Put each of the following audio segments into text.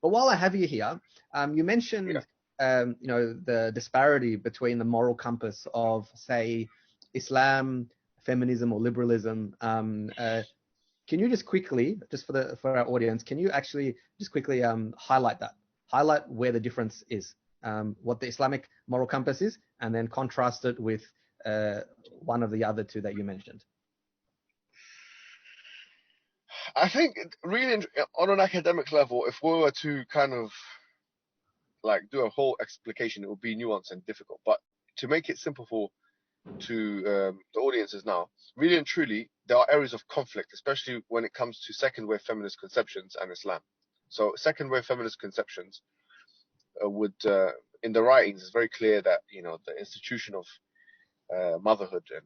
But while I have you here, you mentioned, you know, the disparity between the moral compass of, say, Islam, feminism, or liberalism. Can you just quickly, just for our audience, can you actually just quickly highlight that? Highlight where the difference is, what the Islamic moral compass is, and then contrast it with one of the other two that you mentioned. I think really on an academic level, if we were to kind of like do a whole explication, it would be nuanced and difficult. But to make it simple to the audiences now, really and truly, there are areas of conflict, especially when it comes to second wave feminist conceptions and Islam. So second wave feminist conceptions would, in the writings, it's very clear that, you know, the institution of motherhood and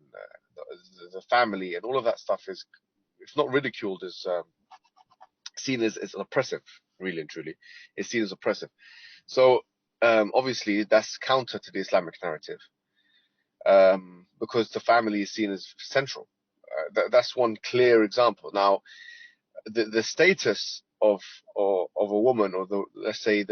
the family and all of that stuff is, if not ridiculed, is seen as oppressive, really and truly. It's seen as oppressive. So obviously that's counter to the Islamic narrative, because the family is seen as central. That's one clear example. Now, the status of a woman, or let's say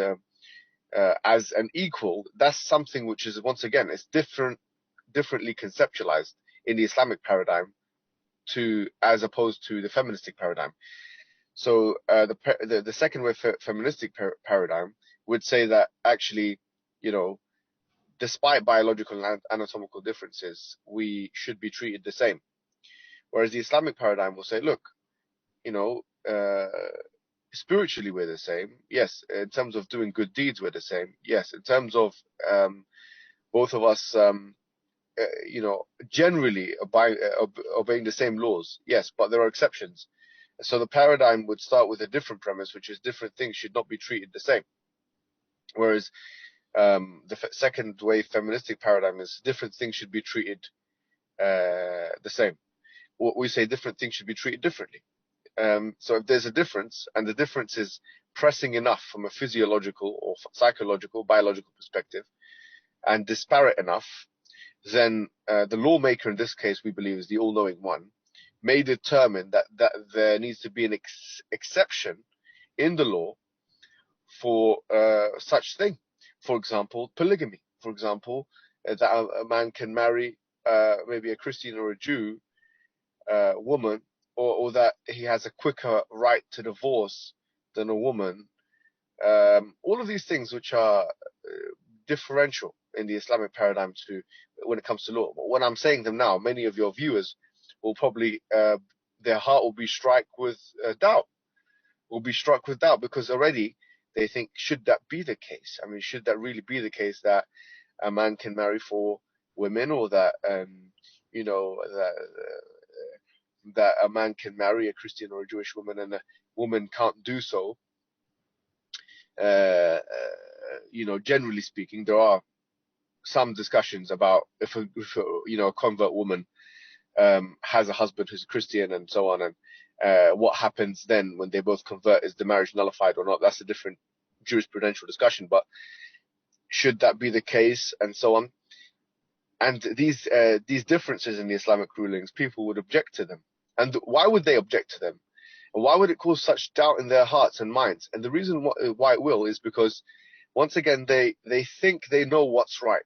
as an equal, that's something which is, once again, it's differently conceptualized in the Islamic paradigm as opposed to the feministic paradigm. So the second wave feministic paradigm would say that actually, you know, despite biological and anatomical differences, we should be treated the same. Whereas the Islamic paradigm will say, look, you know, spiritually we're the same. Yes. In terms of doing good deeds, we're the same. Yes. In terms of both of us, you know, generally obeying the same laws. Yes, but there are exceptions. So the paradigm would start with a different premise, which is different things should not be treated the same. Whereas the second wave feministic paradigm is different things should be treated the same. We say different things should be treated differently. So if there's a difference, and the difference is pressing enough from a physiological or psychological, biological perspective, and disparate enough, then the lawmaker, in this case, we believe is the all-knowing one, may determine that there needs to be an exception in the law for such thing. For example, polygamy. For example, that a man can marry maybe a Christian or a Jew woman, or that he has a quicker right to divorce than a woman. All of these things which are differential in the Islamic paradigm when it comes to law. But when I'm saying them now, many of your viewers will probably, their heart will be struck with doubt, because already they think, should that be the case? I mean, should that really be the case that a man can marry 4 women, or that, you know, that a man can marry a Christian or a Jewish woman and a woman can't do so? You know, generally speaking, there are some discussions about if a you know, a convert woman has a husband who's a Christian and so on, and what happens then when they both convert? Is the marriage nullified or not? That's a different jurisprudential discussion, but should that be the case, and so on. And these differences in the Islamic rulings, people would object to them. And why would they object to them? And why would it cause such doubt in their hearts and minds? And the reason why it will is because, once again, they think they know what's right.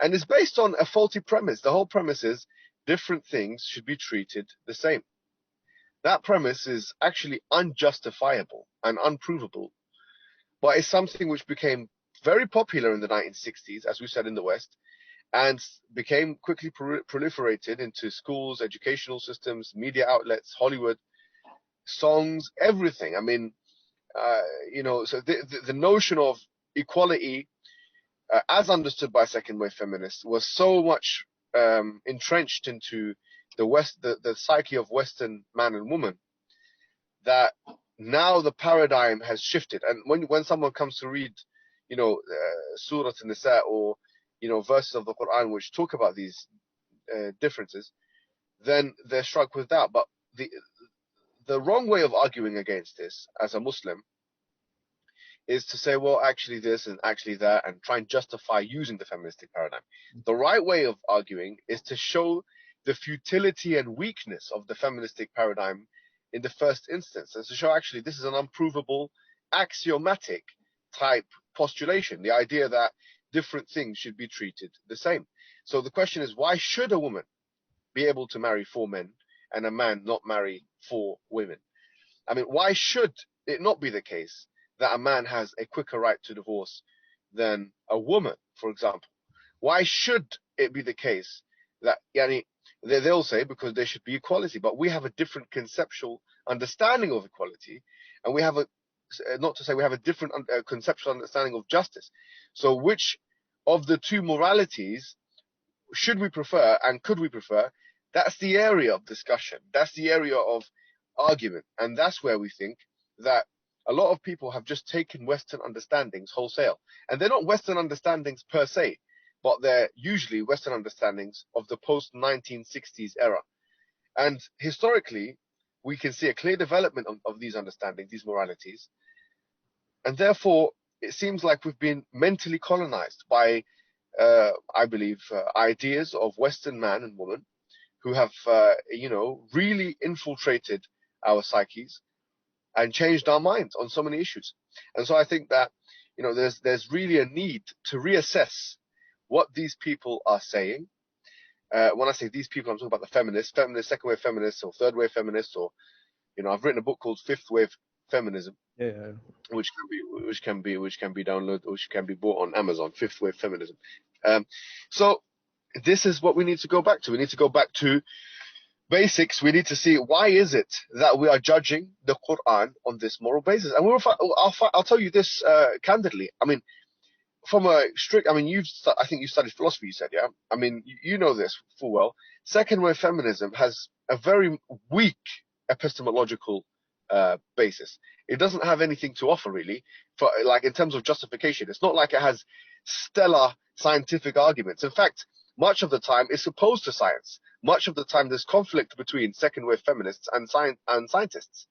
And it's based on a faulty premise. The whole premise is different things should be treated the same. That premise is actually unjustifiable and unprovable, but it's something which became very popular in the 1960s, as we said, in the West, and became quickly proliferated into schools, educational systems, media outlets, Hollywood, songs, everything. I mean, you know, so the notion of equality, as understood by second wave feminists, was so much entrenched into the psyche of Western man and woman, that now the paradigm has shifted. And when someone comes to read, you know, Surah An-Nisa, or, you know, verses of the Quran which talk about these differences, then they're struck with that. But the wrong way of arguing against this as a Muslim is to say, well, actually this and actually that, and try and justify using the feministic paradigm. The right way of arguing is to show the futility and weakness of the feministic paradigm in the first instance, and to show actually this is an unprovable, axiomatic type postulation, the idea that different things should be treated the same. So the question is, why should a woman be able to marry 4 men and a man not marry 4 women? I mean, why should it not be the case that a man has a quicker right to divorce than a woman, for example? Why should it be the case that, yani, they'll say because there should be equality, but we have a different conceptual understanding of equality, and we have a, not to say we have a different conceptual understanding of justice. So which of the two moralities should we prefer and could we prefer? That's the area of discussion. That's the area of argument. And that's where we think that a lot of people have just taken Western understandings wholesale. And they're not Western understandings per se, but they're usually Western understandings of the post-1960s era. And historically, we can see a clear development of these understandings, these moralities. And therefore, it seems like we've been mentally colonized by, I believe, ideas of Western man and woman who have, really infiltrated our psyches and changed our minds on so many issues. And so I think that, there's really a need to reassess what these people are saying. When I say these people, I'm talking about the feminists, second wave feminists, or third wave feminists, or, I've written a book called Fifth Wave Feminism, Yeah. which can be downloaded, which can be bought on Amazon. Fifth Wave Feminism. So this is what we need to go back to. We need to go back to basics. We need to see, why is it that we are judging the Quran on this moral basis? And I'll tell you this candidly. I mean, from a strict, I think you studied philosophy, you said, yeah? I mean, you know this full well. Second wave feminism has a very weak epistemological basis. It doesn't have anything to offer, really, for, like, in terms of justification. It's not like it has stellar scientific arguments. In fact, much of the time it's opposed to science. Much of the time there's conflict between second wave feminists and scientists.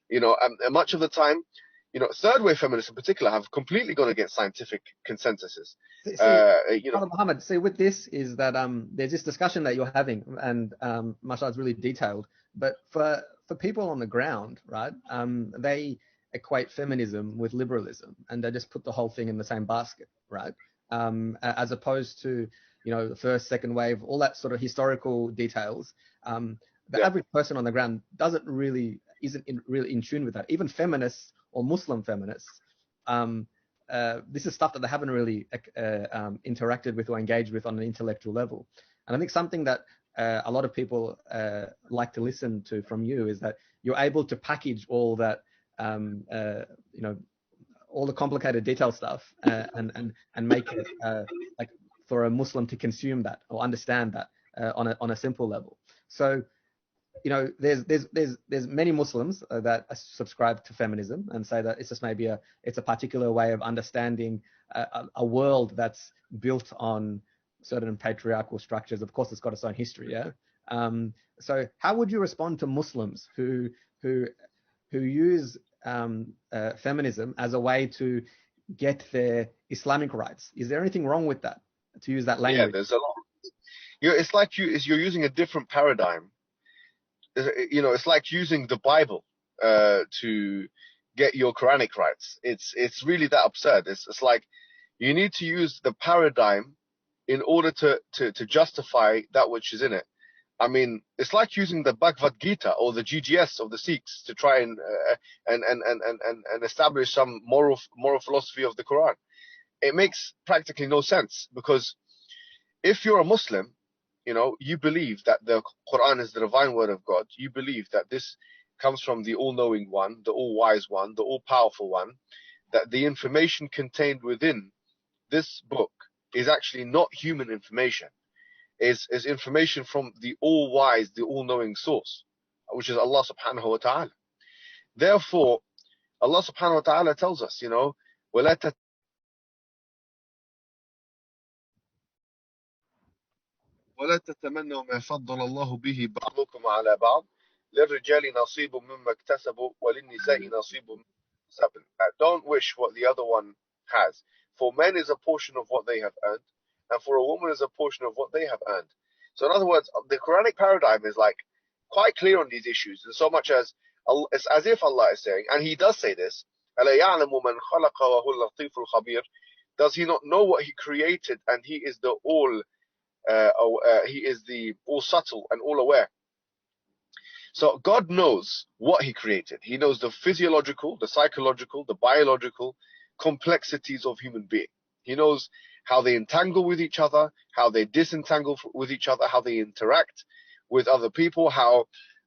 And much of the time, third wave feminists in particular have completely gone against scientific consensuses. Mohammed, see, with this is that there's this discussion that you're having, and mashallah, it's really detailed. But for people on the ground, right, they equate feminism with liberalism, and they just put the whole thing in the same basket, right? As opposed to, the first, second wave, all that sort of historical details. The average person on the ground isn't really in tune with that. Even feminists or Muslim feminists, this is stuff that they haven't really interacted with or engaged with on an intellectual level. And I think something that a lot of people like to listen to from you is that you're able to package all that, all the complicated detail stuff and make it like for a Muslim to consume that or understand that on a simple level. So, there's many Muslims that subscribe to feminism and say that it's just maybe it's a particular way of understanding a world that's built on certain patriarchal structures. Of course, it's got its own history. Yeah. So how would you respond to Muslims who use feminism as a way to get their Islamic rights? Is there anything wrong with that, to use that language? Yeah, there's a lot. It's like you're using a different paradigm. It's like using the Bible to get your Quranic rights. It's really that absurd. It's like you need to use the paradigm in order to justify that which is in it. I mean, it's like using the Bhagavad Gita or the GGS of the Sikhs to try and establish some moral philosophy of the Quran. It makes practically no sense, because if you're a Muslim, you believe that the Quran is the divine word of God. You believe that this comes from the all-knowing one, the all-wise one, the all-powerful one, that the information contained within this book is actually not human information. Is information from the all-wise, the all-knowing source, which is Allah subhanahu wa ta'ala. Therefore, Allah subhanahu wa ta'ala tells us, وَلَا تتمنوا ما فضل الله به بعضكم على بعض للرجال نصيب مما اكتسبوا وللنساء نصيب مما اكتسبن. Don't wish what the other one has. For men is a portion of what they have earned, and for a woman is a portion of what they have earned. So in other words, the Quranic paradigm is like quite clear on these issues, in so much as it's as if Allah is saying, and He does say this, ألا يعلم من خلق وهو اللطيف الخبير. Does he not know what he created, and he is the he is the all subtle and all aware. So God knows what he created. He knows the physiological, the psychological, the biological complexities of human being. He knows how they entangle with each other, how they disentangle with each other, how they interact with other people,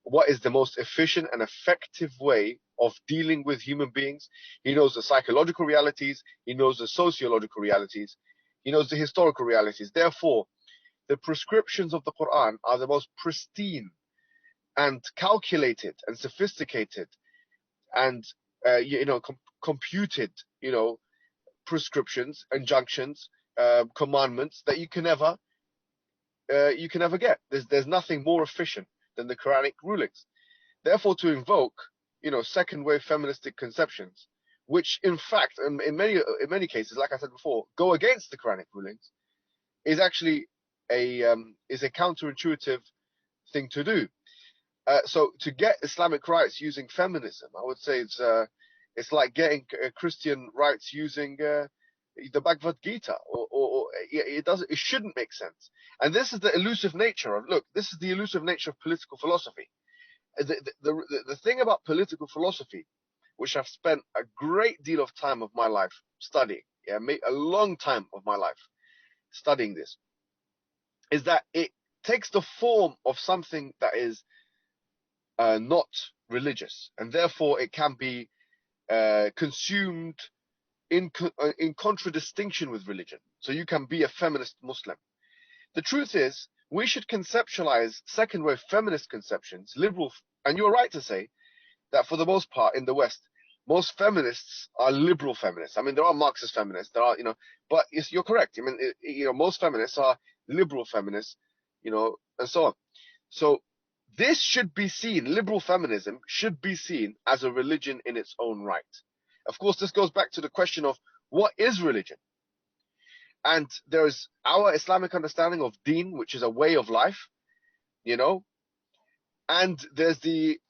what is the most efficient and effective way of dealing with human beings. He knows the psychological realities. He knows the sociological realities. He knows the historical realities. Therefore, the prescriptions of the Quran are the most pristine and calculated and sophisticated and computed, prescriptions, injunctions, commandments that you can ever get. There's nothing more efficient than the Quranic rulings. Therefore, to invoke, second wave feministic conceptions, which in fact, in many cases, like I said before, go against the Quranic rulings, is actually a counterintuitive thing to do. So to get Islamic rights using feminism, I would say it's like getting Christian rights using the Bhagavad Gita, or it shouldn't make sense. And this is the elusive nature of political philosophy. The thing about political philosophy, which I've spent a great deal of time of my life studying, a long time of my life studying this, is that it takes the form of something that is not religious, and therefore it can be consumed in contradistinction with religion. So you can be a feminist Muslim. The truth is, we should conceptualize second wave feminist conceptions, liberal, and you're right to say that for the most part in the West, most feminists are liberal feminists. I mean, there are Marxist feminists, but you're correct. I mean, most feminists are liberal feminists, and so on. So this should be seen, liberal feminism should be seen as a religion in its own right. Of course, this goes back to the question of what is religion? And there's our Islamic understanding of deen, which is a way of life, and there's the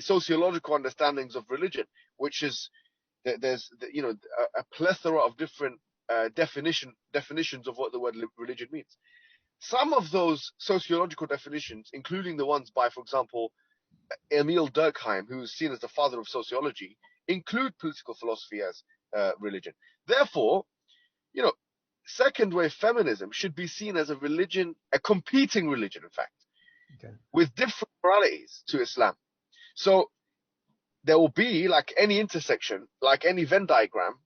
sociological understandings of religion, which is there's a plethora of different definitions of what the word religion means. Some of those sociological definitions, including the ones by, for example, Emil Durkheim, who is seen as the father of sociology, include political philosophy as religion. Therefore, second wave feminism should be seen as a religion, a competing religion, in fact, with different moralities to Islam. So there will be, like any intersection, like any Venn diagram,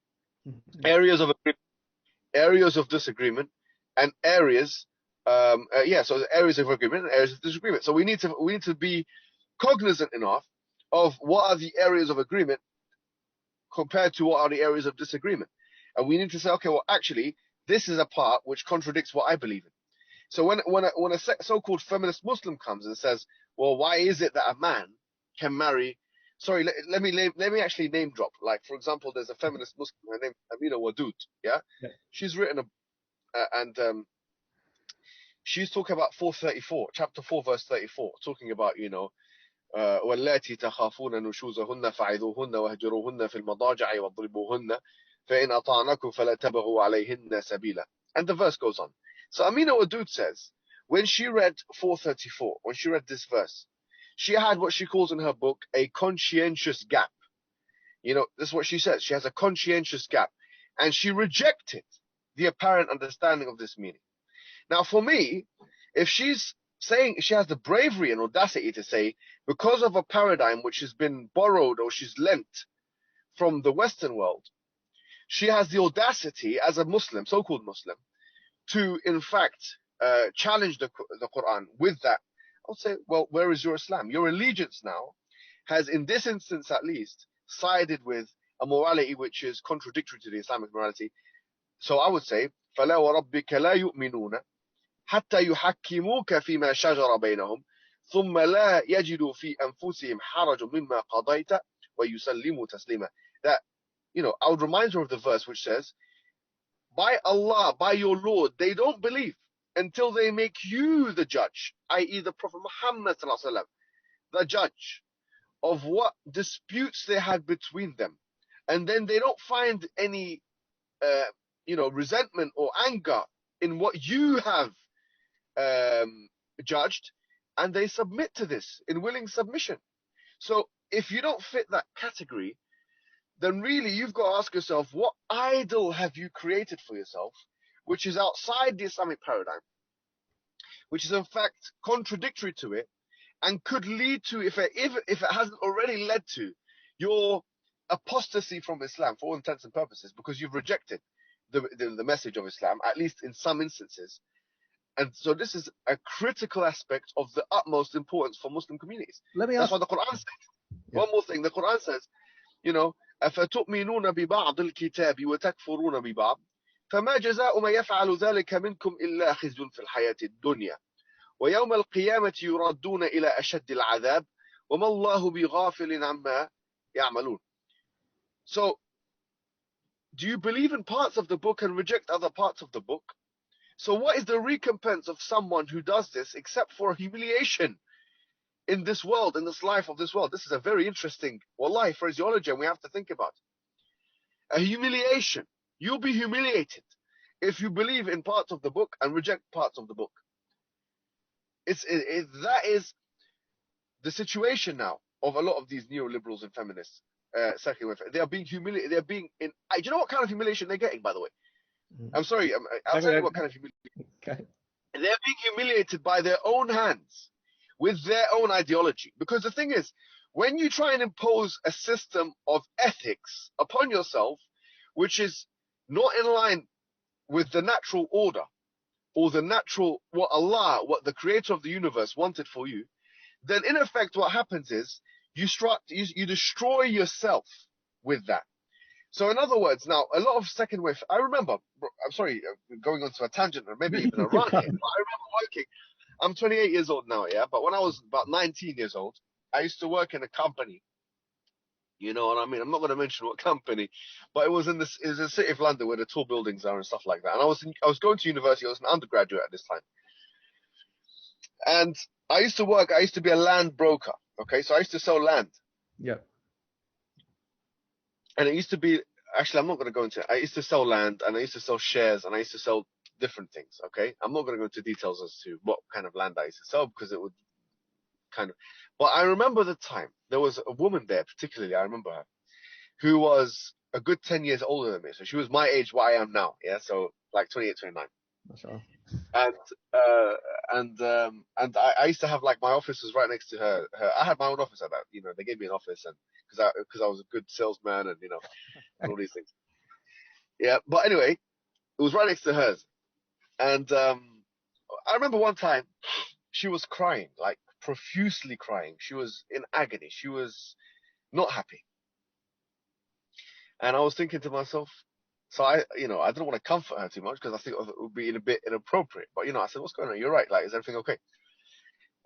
areas of agreement, areas of disagreement, and areas so areas of agreement and areas of disagreement. So we need to be cognizant enough of what are the areas of agreement compared to what are the areas of disagreement. And we need to say, okay, well, actually, this is a part which contradicts what I believe in. So when a so-called feminist Muslim comes and says, well, why is it that a man can marry? Sorry, let me actually name drop. Like, for example, there's a feminist Muslim, her name Amina Wadud. Yeah, she's written she's talking about 434, chapter 4, verse 34, talking about واللاتي تخافون نشوزهن فعظوهن واهجروهن في المضاجع واضربوهن فإن أطعنكم فلا تبغوا عليهن سبيلا. And the verse goes on. So Amina Wadud says, when she read 434, when she read this verse, she had what she calls in her book a conscientious gap. This is what she says. She has a conscientious gap, and she rejected the apparent understanding of this meaning. Now, for me, if she's saying, she has the bravery and audacity to say, because of a paradigm which has been borrowed or she's lent from the Western world, she has the audacity as a Muslim, so-called Muslim, to in fact challenge the Quran with that. I'll say, well, where is your Islam? Your allegiance now has, in this instance at least, sided with a morality which is contradictory to the Islamic morality. So I would say, فَلَا وَرَبِّكَ لَا يُؤْمِنُونَ حتى يحكموك فيما شجر بينهم ثم لا يجدوا في أنفسهم حرج مما قضيت ويسلموا تسليما. That, I would remind her of the verse which says, by Allah, by your Lord, they don't believe until they make you the judge, i.e. the Prophet Muhammad, the judge of what disputes they had between them, and then they don't find any resentment or anger in what you have judged, and they submit to this in willing submission. So if you don't fit that category, then really you've got to ask yourself, what idol have you created for yourself, which is outside the Islamic paradigm, which is in fact contradictory to it, and could lead to, if it hasn't already led to, your apostasy from Islam for all intents and purposes, because you've rejected the message of Islam, at least in some instances. And so this is a critical aspect of the utmost importance for Muslim communities. That's why the Quran says. Yeah. One more thing, the Quran says, أَفَتُؤْمِنُونَ بِبَعْضِ الْكِتَابِ وَتَكْفُرُونَ بِبَعْضٍ فَمَا جَزَاءُ مَنْ يَفْعَلُ ذَلِكَ مِنْكُمْ إِلَّا خِزْيٌ فِي الْحَيَاةِ الدُّنْيَا وَيَوْمَ الْقِيَامَةِ يُرَدُّونَ إِلَى أَشَدِّ الْعَذَابِ وَمَا اللَّهُ بِغَافِلٍ عَمَّا يَعْمَلُونَ. So, do you believe in parts of the book and reject other parts of the book? So what is the recompense of someone who does this except for humiliation in this world, in this life of this world? This is a very interesting, wallahi, phraseology, and we have to think about it. A humiliation. You'll be humiliated if you believe in parts of the book and reject parts of the book. That is the situation now of a lot of these neoliberals and feminists. They are being humiliated. They're being do you know what kind of humiliation they're getting, by the way? I'm sorry, I'll tell you what kind of humiliation. Okay. They're being humiliated by their own hands with their own ideology. Because the thing is, when you try and impose a system of ethics upon yourself, which is not in line with the natural order or the natural, what Allah, what the creator of the universe wanted for you, then in effect what happens is you destroy yourself with that. So in other words, now a lot of second wave, I remember, I'm sorry, going on to a tangent or maybe even a rant here, but I remember working, I'm 28 years old now, yeah, but when I was about 19 years old, I used to work in a company, you know what I mean? I'm not going to mention what company, but it was in the city of London where the tall buildings are and stuff like that. And I was going to university, I was an undergraduate at this time. And I used to be a land broker, okay? So I used to sell land. Yeah. And it used to be, actually, I'm not going to go into it. I used to sell land, and I used to sell shares, and I used to sell different things, okay? I'm not going to go into details as to what kind of land I used to sell, because it would kind of... But I remember the time, there was a woman there, particularly, I remember her, who was a good 10 years older than me. So she was my age, what I am now, yeah? So like 28, 29. That's right. And I used to have, like, my office was right next to her. I had my own office at that, you know, they gave me an office, and because I was a good salesman, and, you know, and all these things. Yeah, but anyway, it was right next to hers. And I remember one time she was crying, like profusely crying. She was in agony. She was not happy. And I was thinking to myself, so I didn't want to comfort her too much because I think it would be a bit inappropriate. But, you know, I said, what's going on? You're right. Like, is everything okay?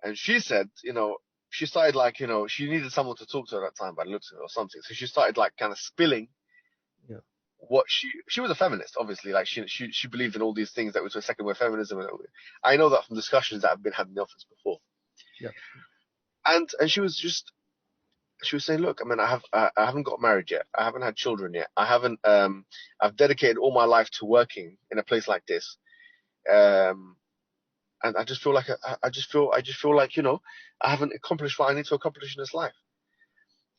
And she said, you know, she started, like, you know, she needed someone to talk to her at that time by the looks of it or something. So she started, like, kind of spilling what she was a feminist, obviously. Like, she believed in all these things that was a second wave feminism. And I know that from discussions that have been had in the office before. Yeah. And she was saying, look, I mean, I haven't got married yet. I haven't had children yet. I've dedicated all my life to working in a place like this. And I just feel like, you know, I haven't accomplished what I need to accomplish in this life.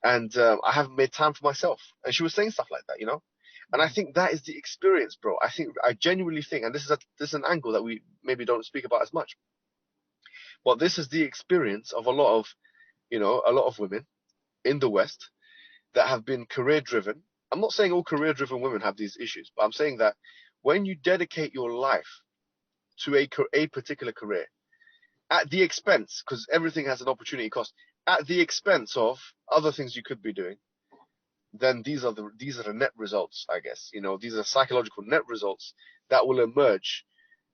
And I haven't made time for myself. And she was saying stuff like that, you know? And I think that is the experience, bro. I genuinely think, and this is an angle that we maybe don't speak about as much. But this is the experience of a lot of women in the West that have been career driven. I'm not saying all career driven women have these issues, but I'm saying that when you dedicate your life to a particular career at the expense, because everything has an opportunity cost, at the expense of other things you could be doing, then these are the net results, I guess. You know, these are psychological net results that will emerge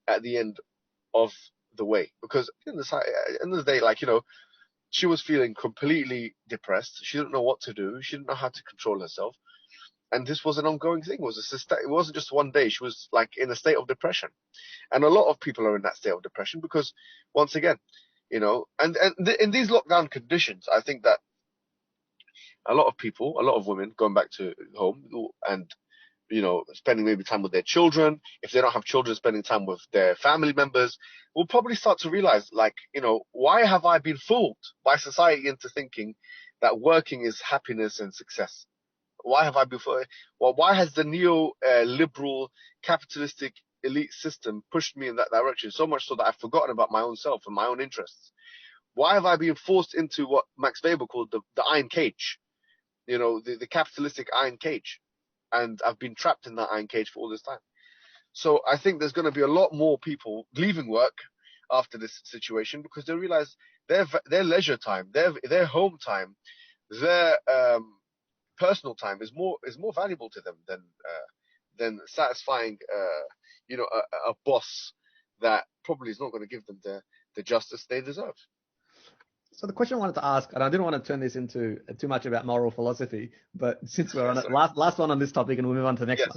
at the end of the way. Because at the end of the day, like, you know, she was feeling completely depressed. She didn't know what to do. She didn't know how to control herself. And this was an ongoing thing. It wasn't just one day. She was, like, in a state of depression. And a lot of people are in that state of depression because, once again, you know, and in these lockdown conditions, I think that a lot of people, a lot of women going back to home and, you know, spending maybe time with their children. If they don't have children, spending time with their family members, will probably start to realize, like, you know, why have I been fooled by society into thinking that working is happiness and success? Why have I been fooled? Well, why has the neo-liberal capitalistic elite system pushed me in that direction so much so that I've forgotten about my own self and my own interests? Why have I been forced into what Max Weber called the iron cage? You know, the capitalistic iron cage. And I've been trapped in that iron cage for all this time. So I think there's going to be a lot more people leaving work after this situation because they realize their leisure time, their home time, their personal time is more valuable to them than satisfying you know, a boss that probably is not going to give them the justice they deserve. So the question I wanted to ask, and I didn't want to turn this into too much about moral philosophy, but since we're on it, last one on this topic, and we'll move on to the next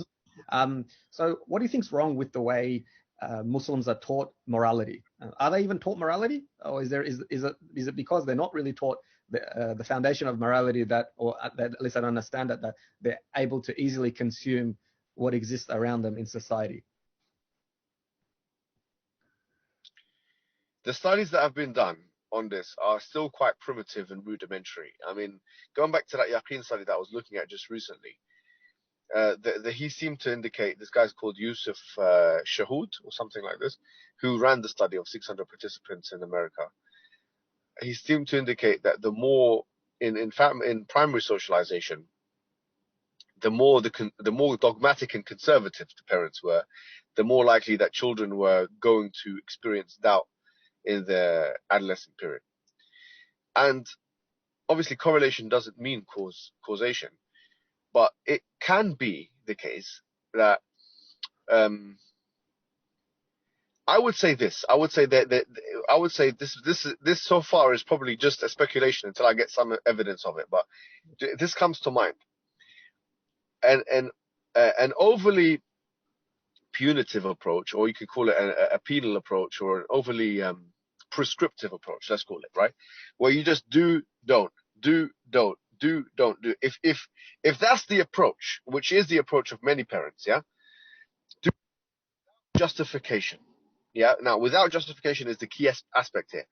one. So what do you think's wrong with the way Muslims are taught morality? Are they even taught morality, or is it because they're not really taught the foundation of morality that at least I don't understand that they're able to easily consume what exists around them in society? The studies that have been done on this are still quite primitive and rudimentary. I mean, going back to that Yaqeen study that I was looking at just recently, he seemed to indicate, this guy's called Yusuf Shahood or something like this, who ran the study of 600 participants in America. He seemed to indicate that the more in primary socialization, the more dogmatic and conservative the parents were, the more likely that children were going to experience doubt in the adolescent period. And obviously correlation doesn't mean causation, but it can be the case that I would say this so far is probably just a speculation until I get some evidence of it, but this comes to mind. An overly punitive approach, or you could call it a penal approach, or an overly prescriptive approach, let's call it, right? Where you just don't. If that's the approach, which is the approach of many parents, yeah, do justification. Yeah, now without justification is the key aspect here.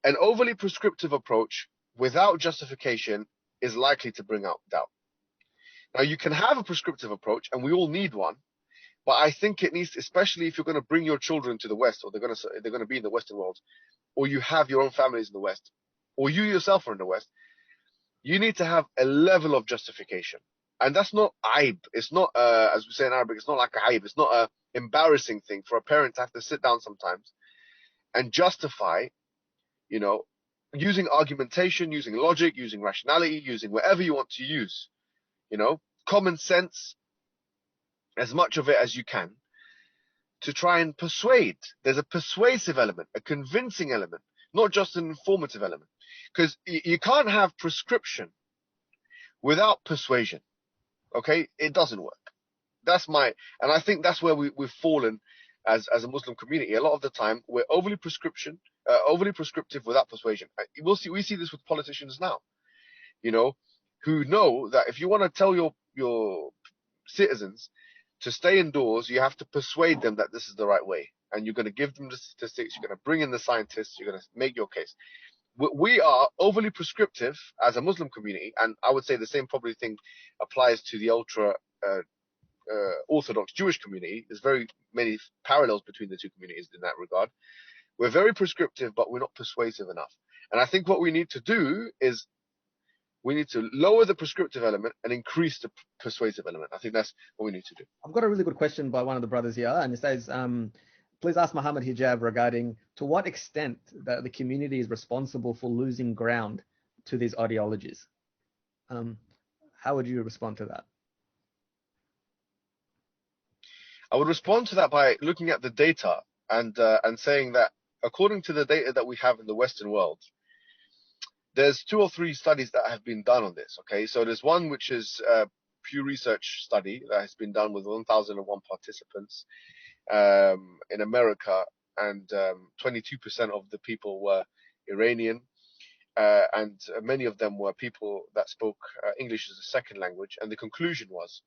An overly prescriptive approach without justification is likely to bring out doubt. Now you can have a prescriptive approach, and we all need one, but I think it needs, especially if you're going to bring your children to the West, or they're going to be in the Western world, or you have your own families in the West, or you yourself are in the West, you need to have a level of justification. And that's not aib. It's not, as we say in Arabic, it's not like a aib. It's not an embarrassing thing for a parent to have to sit down sometimes and justify, you know, using argumentation, using logic, using rationality, using whatever you want to use, you know, common sense, as much of it as you can, to try and persuade. There's a persuasive element, a convincing element, not just an informative element. Because you can't have prescription without persuasion. Okay? It doesn't work. And I think that's where we've fallen as a Muslim community. A lot of the time, we're overly prescriptive without persuasion. We see this with politicians now, you know, who know that if you want to tell your citizens to stay indoors, you have to persuade them that this is the right way. And you're going to give them the statistics, you're going to bring in the scientists, you're going to make your case. We are overly prescriptive as a Muslim community, and I would say the same probably thing applies to the ultra Orthodox Jewish community. There's very many parallels between the two communities in that regard. We're very prescriptive, but we're not persuasive enough. And I think what we need to do is we need to lower the prescriptive element and increase the persuasive element. I think that's what we need to do. I've got a really good question by one of the brothers here, and it says, please ask Mohammed Hijab regarding to what extent the community is responsible for losing ground to these ideologies. How would you respond to that? I would respond to that by looking at the data and saying that according to the data that we have in the Western world, there's 2 or 3 studies that have been done on this. Okay, so there's one which is a Pew Research study that has been done with 1,001 participants in America, and 22% of the people were Iranian, and many of them were people that spoke English as a second language. And the conclusion was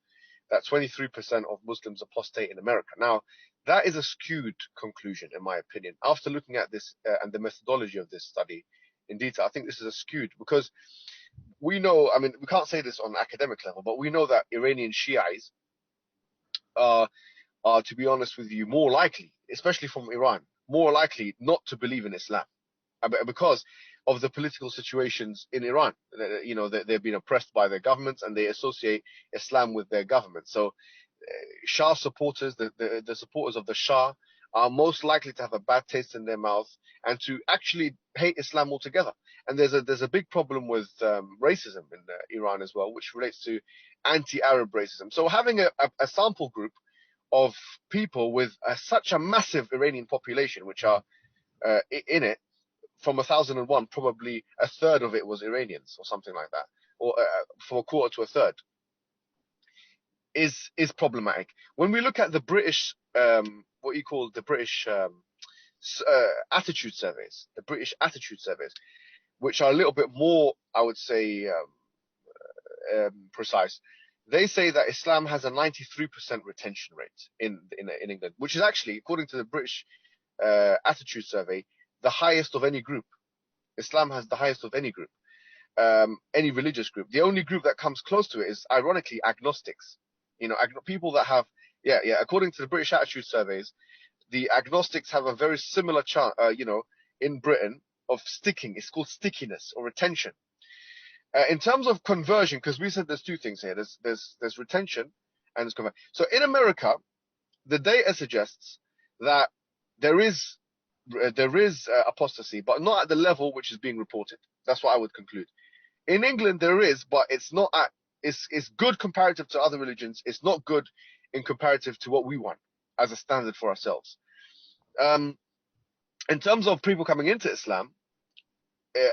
that 23% of Muslims apostate in America. Now, that is a skewed conclusion, in my opinion. After looking at this and the methodology of this study in detail, I think this is a skewed, because we know, I mean, we can't say this on an academic level, but we know that Iranian Shiites are, to be honest with you, more likely, especially from Iran, more likely not to believe in Islam because of the political situations in Iran. You know, they've been oppressed by their governments and they associate Islam with their government. So Shah supporters, the supporters of the Shah, are most likely to have a bad taste in their mouth and to actually hate Islam altogether. And there's a big problem with racism in Iran as well, which relates to anti-Arab racism. So having a sample group of people with such a massive Iranian population, which are in it, from 1001, probably a third of it was Iranians or something like that, or from a quarter to a third, is problematic. When we look at the British, what you call the British attitude surveys, which are a little bit more, I would say, precise, they say that Islam has a 93% retention rate in England, which is actually, according to the British attitude survey, the highest of any group. Islam has the highest of any group, any religious group. The only group that comes close to it is, ironically, agnostics. You know, people that have, according to the British attitude surveys, the agnostics have a very similar chance, in Britain, of sticking. It's called stickiness or retention. In terms of conversion, because we said there's two things here. There's retention and there's conversion. So in America, the data suggests that there is apostasy, but not at the level which is being reported. That's what I would conclude. In England, there is, but it's not at. It's good comparative to other religions. It's not good in comparative to what we want as a standard for ourselves. In terms of people coming into Islam,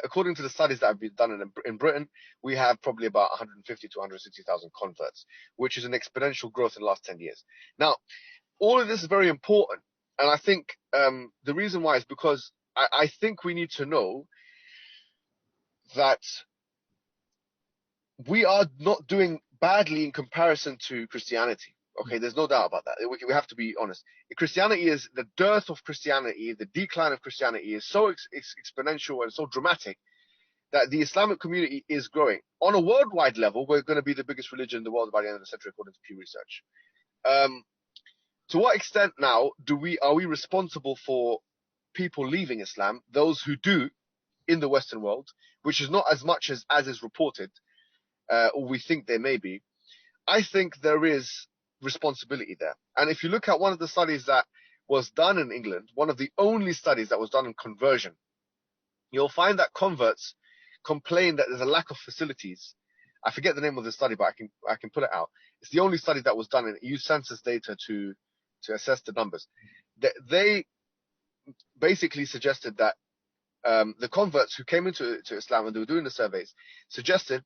according to the studies that have been done in Britain, we have probably about 150 to 160,000 converts, which is an exponential growth in the last 10 years. Now, all of this is very important. And I think the reason why is because I think we need to know that we are not doing badly in comparison to Christianity. Okay, there's no doubt about that. We have to be honest. Christianity is, the dearth of Christianity, the decline of Christianity is so exponential and so dramatic that the Islamic community is growing. On a worldwide level, we're going to be the biggest religion in the world by the end of the century, according to Pew Research. To what extent now are we responsible for people leaving Islam, those who do in the Western world, which is not as much as is reported, or we think there may be? I think there is responsibility there. And if you look at one of the studies that was done in England, one of the only studies that was done on conversion, you'll find that converts complain that there's a lack of facilities. I forget the name of the study, but I can put it out. It's the only study that was done, and it used census data to assess the numbers. They basically suggested that the converts who came into Islam, and they were doing the surveys, suggested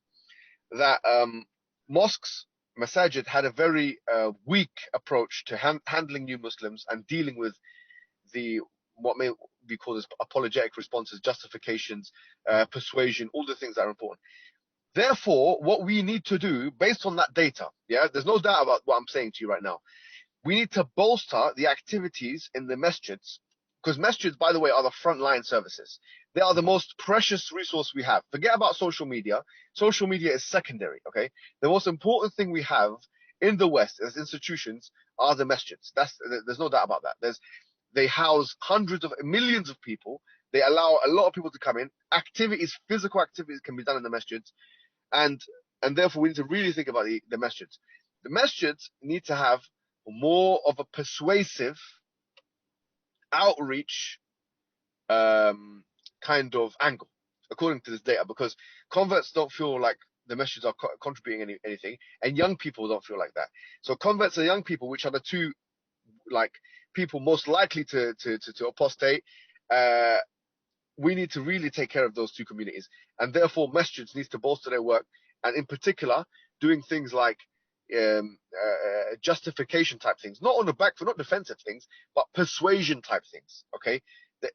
that mosques, masajid, had a very weak approach to handling new Muslims and dealing with what may be called as apologetic responses, justifications, persuasion, all the things that are important. Therefore, what we need to do, based on that data, there's no doubt about what I'm saying to you right now, we need to bolster the activities in the masjids, because masjids, by the way, are the frontline services. They are the most precious resource we have. Forget about social media. Social media is secondary, okay? The most important thing we have in the West as institutions are the masjids. There's no doubt about that. They house hundreds of millions of people. They allow a lot of people to come in. Physical activities can be done in the masjids. And therefore, we need to really think about the masjids. The masjids need to have more of a persuasive outreach kind of angle, according to this data, because converts don't feel like the masjids are contributing anything, and young people don't feel like that. So converts are young people, which are the two people most likely to apostate. We need to really take care of those two communities, and therefore masjids needs to bolster their work, and in particular doing things like justification type things, not on the back foot, not defensive things, but persuasion type things. Okay,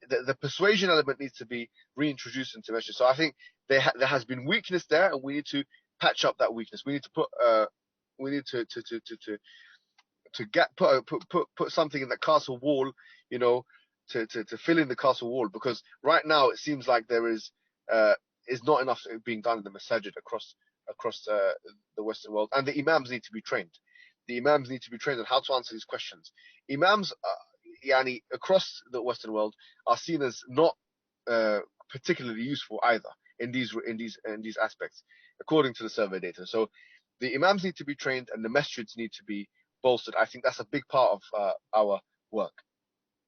the persuasion element needs to be reintroduced into masjid. So I think there has been weakness there, and we need to patch up that weakness. We need to put something in the castle wall, you know, to fill in the castle wall, because right now it seems like there is not enough being done in the masajid across the Western world, and the imams need to be trained. The imams need to be trained on how to answer these questions. Imams, yani, across the Western world are seen as not particularly useful either in these aspects, according to the survey data. So the imams need to be trained, and the masjids need to be bolstered. I think that's a big part of our work.